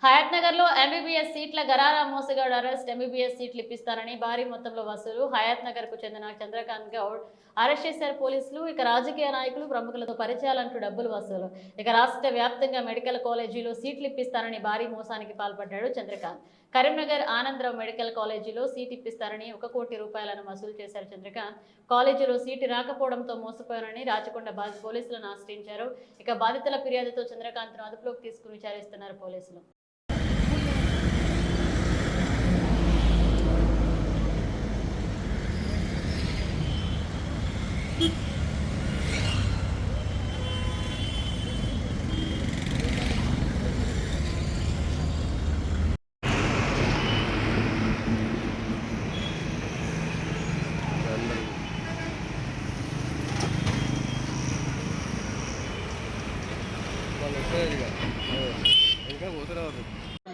హయత్ నగర్ లో ఎంబీబీఎస్ సీట్ల గరారా మోసగాడు అరెస్ట్. ఎంబీబీఎస్ సీట్లు ఇప్పిస్తారని భారీ మొత్తంలో వసూలు. హయత్ నగర్ కు చెందిన చంద్రకాంత్ గౌడ్ అరెస్ట్ చేశారు పోలీసులు. ఇక రాజకీయ నాయకులు ప్రముఖులతో పరిచయాలంటూ డబ్బులు వసూలు. ఇక రాష్ట్ర వ్యాప్తంగా మెడికల్ కాలేజీలో సీట్లు ఇప్పిస్తారని భారీ మోసానికి పాల్పడ్డాడు చంద్రకాంత్. కరీంనగర్ ఆనందరావు మెడికల్ కాలేజీలో సీట్ ఇప్పిస్తారని 1 కోటి రూపాయలను వసూలు చేశారు చంద్రకాంత్. కాలేజీలో సీటు రాకపోవడంతో మోసపోయారని రాచకొండ పోలీసులను ఆశ్రయించారు. ఇక బాధితుల ఫిర్యాదుతో చంద్రకాంత్ను అదుపులోకి తీసుకుని విచారిస్తున్నారు పోలీసులు.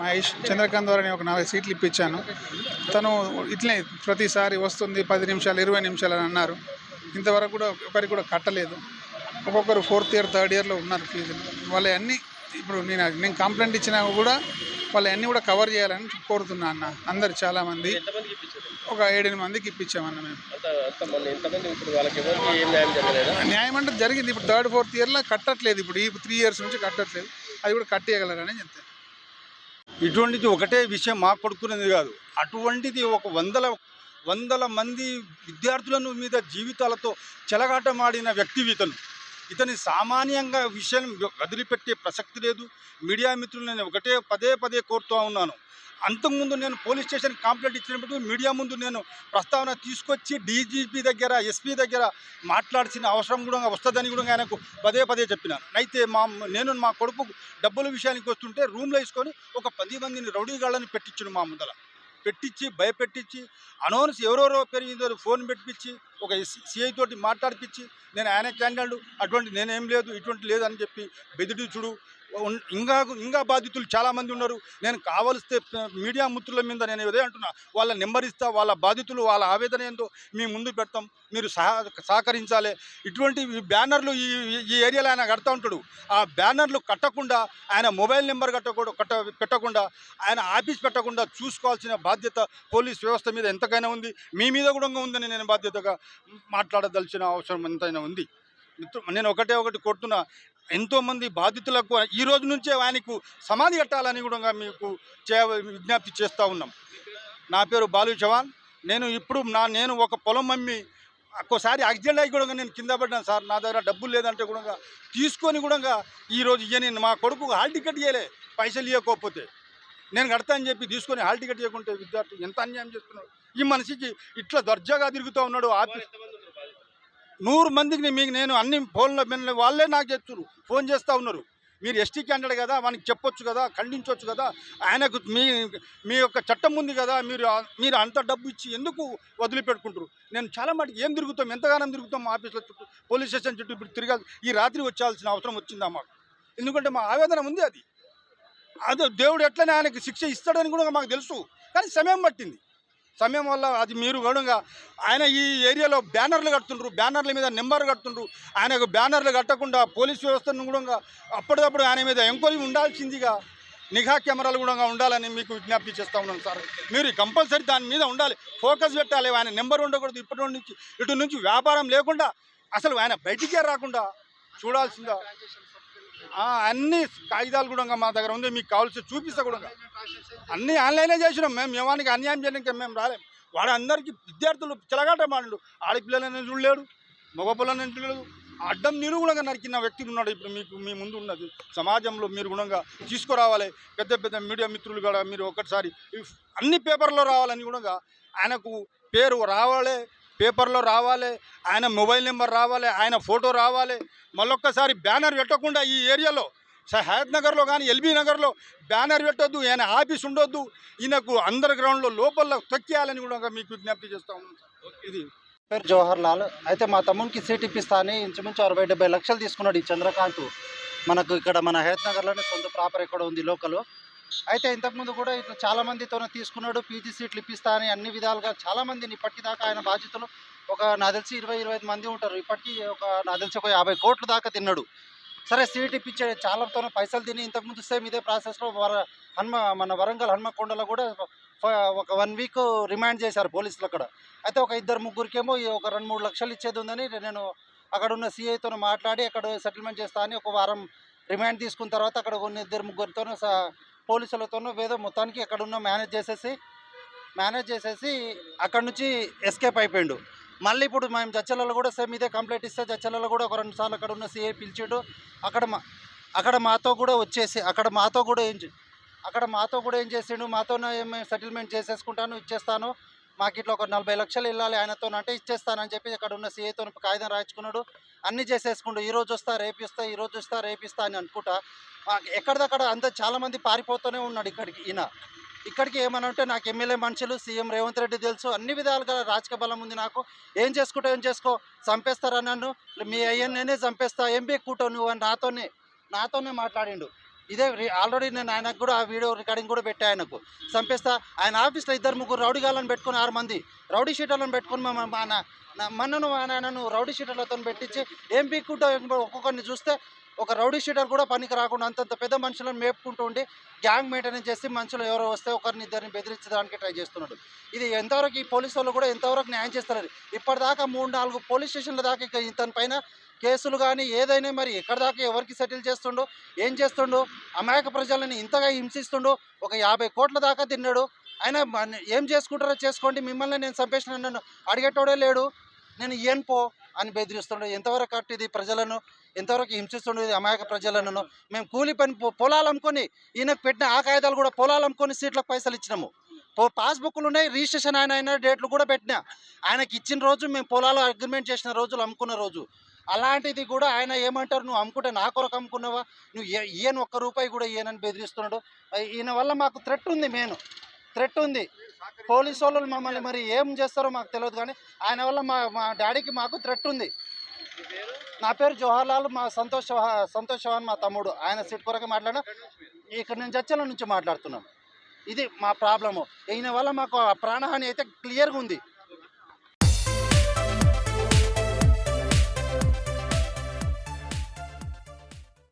మహేష్ చంద్రకాంత్ ద్వారా నేను ఒక 4 సీట్లు ఇప్పించాను. తను ఇట్లనే ప్రతిసారి వస్తుంది 10 నిమిషాలు 20 నిమిషాలు అని అన్నారు. ఇంతవరకు కూడా ఒకరికి కూడా కట్టలేదు. ఒక్కొక్కరు 4th ఇయర్ 3rd ఇయర్లో ఉన్నారు ఫీజులు. వాళ్ళ అన్నీ ఇప్పుడు నేను కంప్లైంట్ ఇచ్చినా కూడా వాళ్ళ అన్నీ కూడా కవర్ చేయాలని కోరుతున్నా అన్న. అందరు చాలామంది ఒక 7-8 మందికి ఇప్పించామన్న. మేము న్యాయం అంటే జరిగింది. ఇప్పుడు 3rd 4th ఇయర్లో కట్టట్లేదు. ఇప్పుడు ఈ 3 ఇయర్స్ నుంచి కట్టట్లేదు. అది కూడా కట్టేయగలరని చెప్తాను. ఇటువంటిది ఒకటే విషయం మా కొడుకునేది కాదు, అటువంటిది ఒక వందల మంది విద్యార్థులను మీద జీవితాలతో చెలగాటమాడిన వ్యక్తి ఇతని సామాన్యంగా విషయం వదిలిపెట్టే ప్రసక్తి లేదు. మీడియా మిత్రులు నేను ఒకటే పదే కోరుతూ ఉన్నాను. అంతకుముందు నేను పోలీస్ స్టేషన్ కంప్లైంట్ ఇచ్చినప్పుడు మీడియా ముందు నేను ప్రస్తావన తీసుకొచ్చి డీజీపీ దగ్గర ఎస్పీ దగ్గర మాట్లాడాల్సిన అవసరం కూడా వస్తుందని కూడా ఆయనకు పదే చెప్పినాను. అయితే మా కొడుకు డబ్బుల విషయానికి వస్తుంటే రూమ్లో వేసుకొని ఒక 10 మందిని రౌడీగాళ్ళని పెట్టించును మా ముందల పెట్టించి భయపెట్టించి అనౌన్స్ ఎవరెవరో పేరు ఫోన్ పెట్టించి ఒక సిఐ తోటి మాట్లాడిపించి నేను ఆయన క్యాండిడేట్ అటువంటి నేనేం లేదు ఇటువంటి లేదు అని చెప్పి బెదిరించుడు. ఇంకా బాధితులు చాలామంది ఉన్నారు. నేను కావలిస్తే మీడియా మిత్రుల మీద నేను ఇదే అంటున్నా, వాళ్ళ నెంబర్ ఇస్తా, వాళ్ళ బాధితులు వాళ్ళ ఆవేదన ఏందో మీ ముందు పెడతాం, మీరు సహకరించాలి. ఇటువంటి బ్యానర్లు ఈ ఏరియాలో ఆయన కడతా ఉంటాడు. ఆ బ్యానర్లు కట్టకుండా ఆయన మొబైల్ నెంబర్ పెట్టకుండా ఆయన ఆఫీస్ పెట్టకుండా చూసుకోవాల్సిన బాధ్యత పోలీస్ వ్యవస్థ మీద ఎంతకైనా ఉంది. మీ మీద కూడా ఉందని నేను బాధ్యతగా మాట్లాడదలసిన అవసరం ఎంతైనా ఉంది. నేను ఒకటి కొడుతున్నా, ఎంతోమంది బాధితులకు ఈ రోజు నుంచే ఆయనకు సమాధి కట్టాలని కూడా మీకు విజ్ఞప్తి చేస్తూ ఉన్నాం. నా పేరు బాలు చవాన్. నేను ఒక పొలం అమ్మి ఒక్కోసారి యాక్సిడెంట్ అయ్యి కూడా నేను కింద పడ్డాను సార్. నా దగ్గర డబ్బులు లేదంటే కూడా తీసుకొని కూడా ఈరోజు ఇయ్యని మా కొడుకు హాల్ టికెట్ ఇవ్వలే, పైసలు ఇవ్వకపోతే నేను కడతా అని చెప్పి తీసుకొని హాల్ టికెట్ ఇవ్వకుంటే విద్యార్థులు ఎంత అన్యాయం చేస్తున్నాడు. ఈ మనిషికి ఇట్లా దర్జాగా తిరుగుతూ ఉన్నాడు. ఆఫీస్ 100 మందికి మీకు నేను అన్ని ఫోన్లో వాళ్ళే నాకు చెప్తున్నారు, ఫోన్ చేస్తూ ఉన్నారు. మీరు ఎస్టీ క్యాండిడేట్ కదా, మనకి చెప్పొచ్చు కదా, ఖండించవచ్చు కదా, ఆయనకు మీ యొక్క చట్టం ఉంది కదా, మీరు అంత డబ్బు ఇచ్చి ఎందుకు వదిలిపెట్టుకుంటారు? నేను చాలా మటుకు ఏం తిరుగుతాం, ఎంతగానో తిరుగుతాం ఆఫీసుల చుట్టూ, పోలీస్ స్టేషన్ చుట్టూ. ఇప్పుడు తిరగాలి, ఈ రాత్రి వచ్చాల్సిన అవసరం వచ్చిందా మాకు? ఎందుకంటే మా ఆవేదన ఉంది. అది దేవుడు ఎట్లనే ఆయనకు శిక్ష ఇస్తాడని కూడా మాకు తెలుసు, కానీ సమయం పట్టింది. సమయం వల్ల అది మీరు కూడా ఆయన ఈ ఏరియాలో బ్యానర్లు కడుతుండ్రు, బ్యానర్ల మీద నెంబర్ కడుతుండ్రు. ఆయనకు బ్యానర్లు కట్టకుండా పోలీస్ వ్యవస్థను కూడా అప్పటికప్పుడు ఆయన మీద ఎంక్వైరీ ఉండాల్సిందిగా నిఘా కెమెరాలు కూడా ఉండాలని మీకు విజ్ఞప్తి చేస్తూ ఉన్నాను సార్. మీరు కంపల్సరీ దాని మీద ఉండాలి, ఫోకస్ పెట్టాలి. ఆయన నెంబర్ ఉండకూడదు. ఇటు నుంచి వ్యాపారం లేకుండా అసలు ఆయన బయటికే రాకుండా చూడాల్సిందా. అన్ని కాగితాలు కూడా మా దగ్గర ఉంది, మీకు కావాల్సి చూపిస్తా కూడా. అన్నీ ఆన్లైనే చేసినాం. మేము ఏమానికి అన్యాయం చేయడానికి మేము రాలేం. వాళ్ళందరికీ విద్యార్థులు చెలగాట మాడు. ఆడపిల్లలని చూడలేడు, మగపిల్లని చూడలేదు. అడ్డం నీరు కూడా నరికిన వ్యక్తి ఉన్నాడు. ఇప్పుడు మీ ముందు ఉన్నది సమాజంలో మీరు గుణంగా తీసుకురావాలి. పెద్ద మీడియా మిత్రులు కూడా మీరు ఒకసారి అన్ని పేపర్లో రావాలని కూడా ఆయనకు పేరు రావాలి, పేపర్లో రావాలి, ఆయన మొబైల్ నెంబర్ రావాలి, ఆయన ఫోటో రావాలి. మళ్ళొక్కసారి బ్యానర్ పెట్టకుండా ఈ ఏరియాలో హయత్ నగర్లో కానీ ఎల్బీ నగర్లో బ్యానర్ పెట్టొద్దు, ఆయన ఆఫీస్ ఉండొద్దు. ఈయనకు అండర్ గ్రౌండ్లో లోపల తొక్కేయాలని కూడా మీకు విజ్ఞప్తి చేస్తూ ఉన్నాం సార్. ఇది పేరు జవహర్ లాల్. అయితే మా తమ్మునికి సీట్ ఇప్పిస్తా అని ఇంచుమించు 60-70 లక్షలు తీసుకున్నాడు ఈ చంద్రకాంత్. మనకు ఇక్కడ మన హయత్ నగర్లోనే సొంత ప్రాపర్ ఎక్కడ ఉంది లోకల్. అయితే ఇంతకుముందు కూడా ఇట్లా చాలామందితోనే తీసుకున్నాడు. పీజీ సీట్లు ఇప్పిస్తా అని అన్ని విధాలుగా చాలామందిని ఇప్పటిదాకా ఆయన బాధ్యతలు నాకు తెలిసి 20-25 మంది ఉంటారు. ఇప్పటికీ నాకు తెలిసి ఒక 50 కోట్ల దాకా తిన్నాడు. సరే సీట్ ఇప్పించే చాలాతో పైసలు తిని ఇంతకుముందు సేమ్ ఇదే ప్రాసెస్లో మన వరంగల్ హన్మకొండలో కూడా ఒక 1 వీక్ రిమాండ్ చేశారు పోలీసులు అక్కడ. అయితే ఒక 2-3కేమో ఒక 2-3 లక్షలు ఇచ్చేది ఉందని నేను అక్కడ ఉన్న సిఐతో మాట్లాడి అక్కడ సెటిల్మెంట్ చేస్తా అని ఒక వారం రిమాండ్ తీసుకున్న తర్వాత అక్కడ ఉన్న 2-3తోనూ పోలీసులతోనూ వేదో మొత్తానికి అక్కడ ఉన్న మేనేజ్ చేసేసి అక్కడ నుంచి ఎస్కేప్ అయిపోయిండు. మళ్ళీ ఇప్పుడు మేము జడ్చలలో కూడా సేమ్ ఇదే కంప్లైంట్ ఇస్తే జడ్చలలో కూడా ఒక 2 సార్లు అక్కడ ఉన్న సిఐ పిలిచాడు. అక్కడ మాతో కూడా వచ్చేసి అక్కడ మాతో కూడా ఏం చేసిండు, మాతోనే మేము సెటిల్మెంట్ చేసేసుకుంటాను, ఇచ్చేస్తాను, మాకు ఇట్లా ఒక 40 లక్షలు వెళ్ళాలి ఆయనతో అంటే ఇచ్చేస్తానని చెప్పి అక్కడ ఉన్న సిఐతో కాగితం రాయించుకున్నాడు. అన్నీ చేసేసుకుంటూ ఈరోజు వస్తా రేపిస్తా అని అనుకుంటా ఎక్కడిదక్కడ అంత చాలామంది పారిపోతూనే ఉన్నాడు. ఇక్కడికి ఏమనంటే నాకు ఎమ్మెల్యే మనుషులు సీఎం రేవంత్ రెడ్డి తెలుసు, అన్ని విధాలుగా రాజకీయ బలం ఉంది నాకు, ఏం చేసుకో చంపేస్తారా నన్ను, మీ అయ్యని నేనే చంపేస్తా, ఏం బెక్కుంటావు నువ్వు అని నాతోనే మాట్లాడిండు. ఇదే ఆల్రెడీ నేను ఆయనకు కూడా ఆ వీడియో రికార్డింగ్ కూడా పెట్టా. ఆయనకు చంపేస్తా, ఆయన ఆఫీస్లో 2-3 రౌడీ గాళ్ళని పెట్టుకుని 6 మంది రౌడీ షీటర్లను పెట్టుకుని మనను రౌడీ షీటర్లతో పెట్టించి ఏం బీక్కుంటావు, ఒక్కొక్కరిని చూస్తే ఒక రౌడీ షీటర్ కూడా పనికి రాకుండా అంతంత పెద్ద మనుషులను మేపుకుంటూ ఉండి గ్యాంగ్ మెయింటెనెన్స్ చేసి మనుషులు ఎవరో వస్తే ఒకరిని 2 బెదిరించడానికి ట్రై చేస్తున్నాడు. ఇది ఎంతవరకు ఈ పోలీసు వాళ్ళు కూడా ఎంతవరకు న్యాయం చేస్తారు? ఇప్పటిదాకా 3-4 పోలీస్ స్టేషన్ల దాకా ఇక ఇతని పైన కేసులు కానీ ఏదైనా మరి ఎక్కడి దాకా ఎవరికి సెటిల్ చేస్తుండో ఏం చేస్తుండో, అమాయక ప్రజలని ఇంతగా హింసిస్తుండో, ఒక 50 కోట్ల దాకా తిన్నాడు. ఆయన ఏం చేసుకుంటారో చేసుకోండి, మిమ్మల్ని నేను చంపేసిన నన్ను అడిగేటోడే లేడు, నేను ఏం పో అని బెదిరిస్తుండే. ఎంతవరకు కరెక్ట్ ఇది? ప్రజలను ఎంతవరకు హింసిస్తుండేది అమాయక ప్రజలను. మేము కూలి పని పొలాలు అమ్ముకొని ఈయనకు పెట్టిన ఆ కాగితాలు కూడా పొలాలు అమ్ముకొని సీట్లకు పైసలు ఇచ్చినాము. పాస్బుక్లు ఉన్నాయి, రిజిస్ట్రేషన్ అయిన డేట్లు కూడా పెట్టినా. ఆయనకి ఇచ్చిన రోజు మేము పొలాలు అగ్రిమెంట్ చేసిన రోజులు అమ్ముకున్న రోజు. అలాంటిది కూడా ఆయన ఏమంటారు, నువ్వు అమ్ముకుంటే నా కొరకు అమ్ముకున్నావా, నువ్వు ఈయన 1 రూపాయి కూడా ఈయనని బెదిరిస్తున్నాడు. ఈయన వల్ల మాకు థ్రెట్ ఉంది. పోలీసు వాళ్ళు మమ్మల్ని మరి ఏం చేస్తారో మాకు తెలియదు, కానీ ఆయన వల్ల మా డాడీకి మాకు థ్రెట్ ఉంది. నా పేరు జవహర్లాల్, మా సంతోష్ చౌహాన్ మా తమ్ముడు. ఆయన సీట్ కొరకు మాట్లాడినా, ఇక్కడ నేను జడ్చల నుంచి మాట్లాడుతున్నాను. ఇది మా ప్రాబ్లము. ఈయన వల్ల మాకు ప్రాణహాని అయితే క్లియర్గా ఉంది.